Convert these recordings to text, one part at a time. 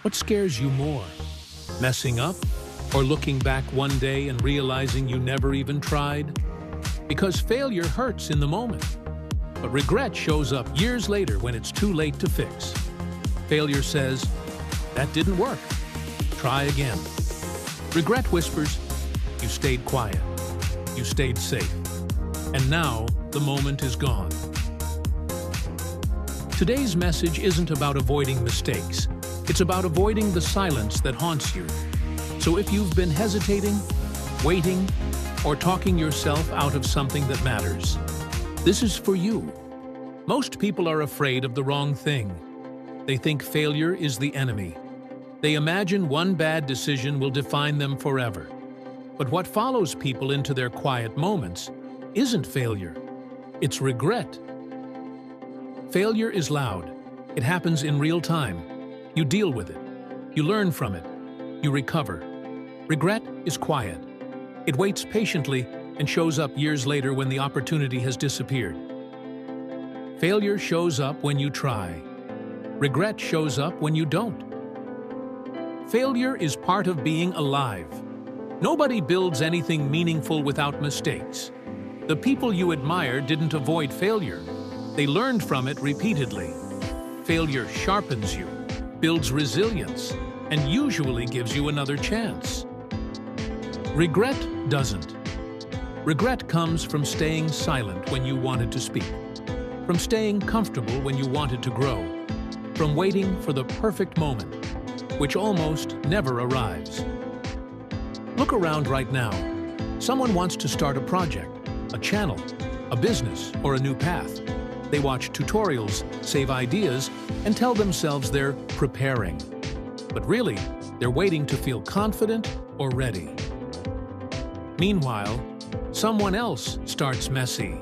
What scares you more? Messing up? Or looking back one day and realizing you never even tried? Because failure hurts in the moment, but regret shows up years later when it's too late to fix. Failure says, "That didn't work. Try again." Regret whispers, "You stayed quiet. You stayed safe. And now the moment is gone." Today's message isn't about avoiding mistakes. It's about avoiding the silence that haunts you. So if you've been hesitating, waiting, or talking yourself out of something that matters, this is for you. Most people are afraid of the wrong thing. They think failure is the enemy. They imagine one bad decision will define them forever. But what follows people into their quiet moments isn't failure. It's regret. Failure is loud. It happens in real time. You deal with it. You learn from it. You recover. Regret is quiet. It waits patiently and shows up years later when the opportunity has disappeared. Failure shows up when you try. Regret shows up when you don't. Failure is part of being alive. Nobody builds anything meaningful without mistakes. The people you admire didn't avoid failure. They learned from it repeatedly. Failure sharpens you, builds resilience, and usually gives you another chance. Regret doesn't. Regret comes from staying silent when you wanted to speak, from staying comfortable when you wanted to grow, from waiting for the perfect moment, which almost never arrives. Look around right now. Someone wants to start a project, a channel, a business, or a new path. They watch tutorials, save ideas, and tell themselves they're preparing. But really, they're waiting to feel confident or ready. Meanwhile, someone else starts messy.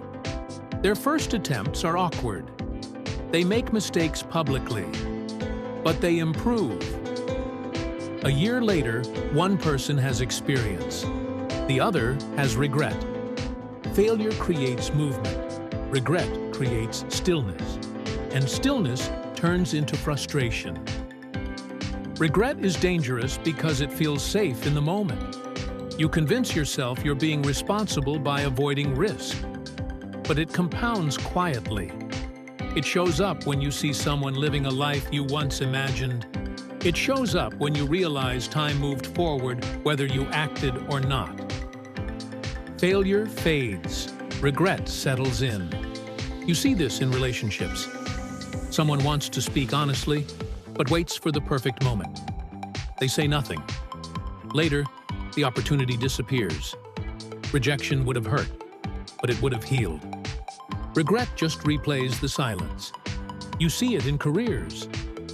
Their first attempts are awkward. They make mistakes publicly, but they improve. A year later, one person has experience. The other has regret. Failure creates movement. Regret creates stillness. And stillness turns into frustration. Regret is dangerous because it feels safe in the moment. You convince yourself you're being responsible by avoiding risk. But it compounds quietly. It shows up when you see someone living a life you once imagined. It shows up when you realize time moved forward whether you acted or not. Failure fades. Regret settles in. You see this in relationships. Someone wants to speak honestly, but waits for the perfect moment. They say nothing. Later, the opportunity disappears. Rejection would have hurt, but it would have healed. Regret just replays the silence. You see it in careers.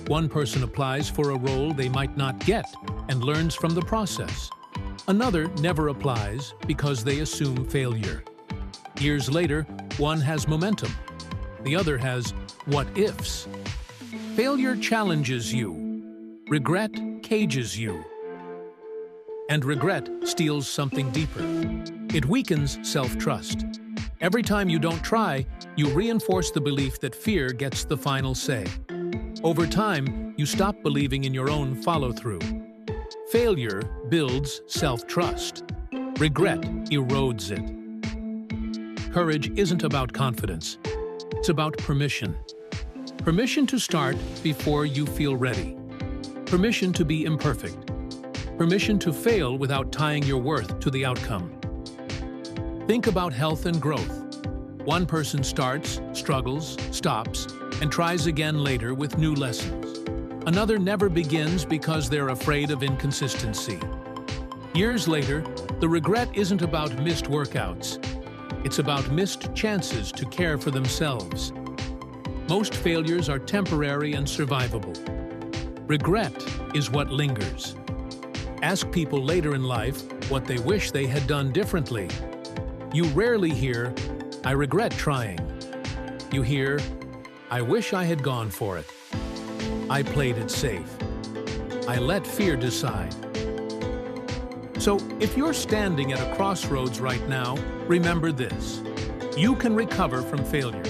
One person applies for a role they might not get and learns from the process. Another never applies because they assume failure. Years later, one has momentum. The other has what-ifs. Failure challenges you. Regret cages you. And regret steals something deeper. It weakens self-trust. Every time you don't try, you reinforce the belief that fear gets the final say. Over time, you stop believing in your own follow-through. Failure builds self-trust. Regret erodes it. Courage isn't about confidence. It's about permission. Permission to start before you feel ready. Permission to be imperfect. Permission to fail without tying your worth to the outcome. Think about health and growth. One person starts, struggles, stops, and tries again later with new lessons. Another never begins because they're afraid of inconsistency. Years later, the regret isn't about missed workouts. It's about missed chances to care for themselves. Most failures are temporary and survivable. Regret is what lingers. Ask people later in life what they wish they had done differently. You rarely hear, "I regret trying." You hear, "I wish I had gone for it. I played it safe. I let fear decide." So, if you're standing at a crossroads right now, remember this. You can recover from failure,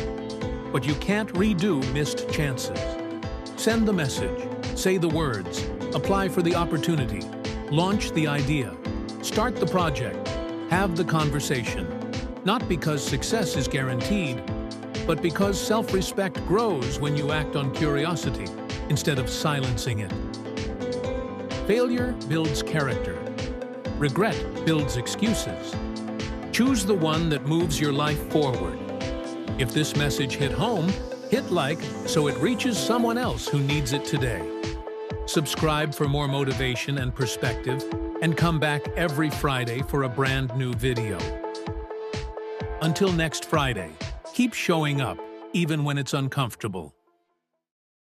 but you can't redo missed chances. Send the message, say the words, Apply for the opportunity. Launch the idea. Start the project. Have the conversation. Not because success is guaranteed, but because self-respect grows when you act on curiosity instead of silencing it. Failure builds character. Regret builds excuses. Choose the one that moves your life forward. If this message hit home, hit like so it reaches someone else who needs it today. Subscribe for more motivation and perspective, and come back every Friday for a brand new video. Until next Friday, keep showing up, even when it's uncomfortable.